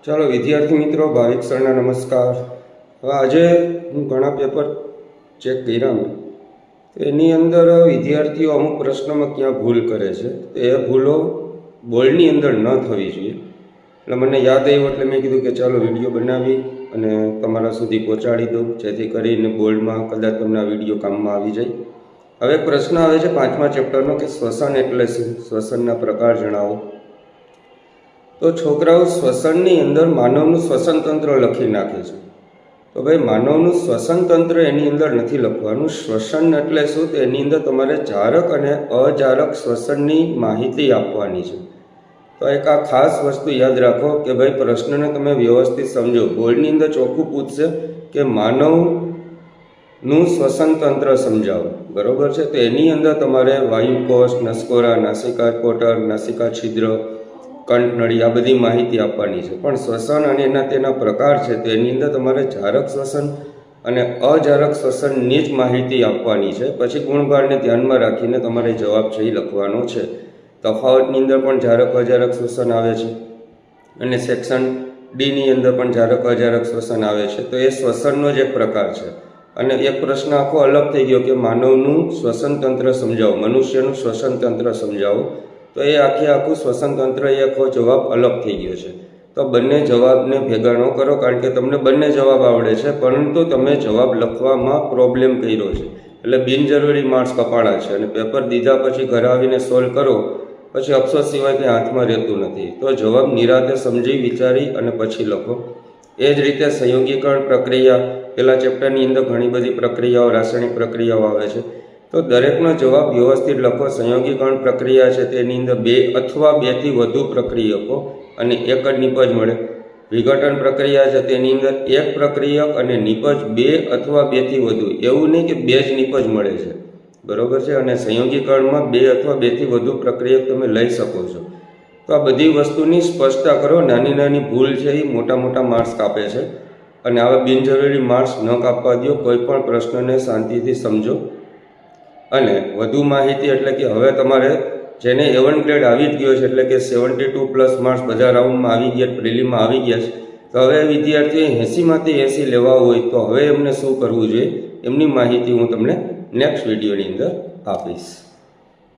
ચાલો વિદ્યાર્થી મિત્રો, ભાવિક સરના નમસ્કાર। હવે આજે હું ઘણા પેપર ચેક કર્યા મેં, તો એની અંદર વિદ્યાર્થીઓ અમુક પ્રશ્નોમાં ક્યાં ભૂલ કરે છે, તો એ ભૂલો બોર્ડની અંદર ન થવી જોઈએ। એટલે મને યાદ આવ્યું એટલે મેં કીધું કે ચાલો વિડીયો બનાવી અને તમારા સુધી પહોંચાડી દઉં, જેથી કરીને બોર્ડમાં કદાચ તમને આ વિડીયો કામમાં આવી જાય। હવે પ્રશ્ન આવે છે 5મા ચેપ્ટરનો કે શ્વસન એટલે શું, શ્વસનના પ્રકાર જણાવો। તો છોકરાઓ શ્વસનની અંદર માનવનું શ્વસન તંત્ર લખી નાખે છે, તો ભાઈ માનવનું શ્વસન તંત્ર એની અંદર નથી લખવાનું। શ્વસન એટલે શું, તો એની અંદર તમારે જારક અને અજારક શ્વસનની માહિતી આપવાની છે। તો એક આ ખાસ વસ્તુ યાદ રાખો કે ભાઈ પ્રશ્નને તમે વ્યવસ્થિત સમજો। બોર્ડની અંદર ચોખ્ખું પૂછશે કે માનવનું શ્વસન તંત્ર સમજાવો, બરોબર છે। તો એની અંદર તમારે વાયુકોષ, નસકોરા, નાસિકા કોટર, નાસિકા છિદ્ર, કંઠનળી આ બધી માહિતી આપવાની છે। પણ શ્વસન અને તેના પ્રકાર છે, તો એની અંદર તમારે જારક શ્વસન અને અજારક શ્વસનની જ માહિતી આપવાની છે। પછી ગુણભારને ધ્યાનમાં રાખીને તમારે જવાબ છે એ લખવાનો છે। તફાવતની અંદર પણ જારક અજારક શ્વસન આવે છે અને સેક્શન ડીની અંદર પણ જારક અજારક શ્વસન આવે છે। તો એ શ્વસનનો જ એક પ્રકાર છે। અને એક પ્રશ્ન આખો અલગ થઈ ગયો કે માનવનું શ્વસન તંત્ર સમજાવો, મનુષ્યનું શ્વસન તંત્ર સમજાવો। તો એ આખું શ્વસન તંત્ર એ આખો જવાબ અલગ થઈ ગયો છે। તો બંને જવાબને ભેગા ન કરો, કારણ કે તમને બંને જવાબ આવડે છે, પરંતુ તમે જવાબ લખવામાં પ્રોબ્લેમ કર્યો છે, એટલે બિનજરૂરી માર્ક્સ કપાણા છે। અને પેપર દીધા પછી ઘરે આવીને સોલ્વ કરો, પછી અફસોસ સિવાય કંઈ હાથમાં રહેતું નથી। તો જવાબ નિરાતે સમજી વિચારી અને પછી લખો। એ જ રીતે સંયોગીકરણ પ્રક્રિયા, પેલા ચેપ્ટરની અંદર ઘણી બધી પ્રક્રિયાઓ, રાસાયણિક પ્રક્રિયાઓ આવે છે, તો દરેકનો જવાબ વ્યવસ્થિત લખો। સંયોગીકરણ પ્રક્રિયા છે તેની અંદર 2 અથવા 2 થી વધુ પ્રક્રિયકો અને એક જ નિપજ મળે। વિઘટન પ્રક્રિયા છે તેની અંદર એક પ્રક્રિયક અને નિપજ 2 અથવા 2 થી વધુ, એવું નહીં કે 2 જ નિપજ મળે છે, બરોબર છે। અને સંયોગીકરણમાં 2 અથવા 2 થી વધુ પ્રક્રિયક તમે લઈ શકો છો। તો આ બધી વસ્તુની સ્પષ્ટતા કરો। નાની નાની ભૂલ છે એ મોટા મોટા માર્ક્સ કાપે છે, અને આવા બિનજરૂરી માર્ક્સ ન કાપવા દો। કોઈ પણ પ્રશ્નને શાંતિથી સમજો। અને વધુ માહિતી એટલે કે હવે તમારે જેને A1 ગ્રેડ આવી જ ગયો છે, એટલે કે 72+ માર્ક્સ બધા રાઉન્ડમાં આવી ગયા, પ્રિલિમમાં આવી ગયા છે, તો હવે વિદ્યાર્થીઓ 80માંથી 80 લેવા હોય તો હવે એમને શું કરવું જોઈએ, એમની માહિતી હું તમને નેક્સ્ટ વિડીયોની અંદર આપીશ।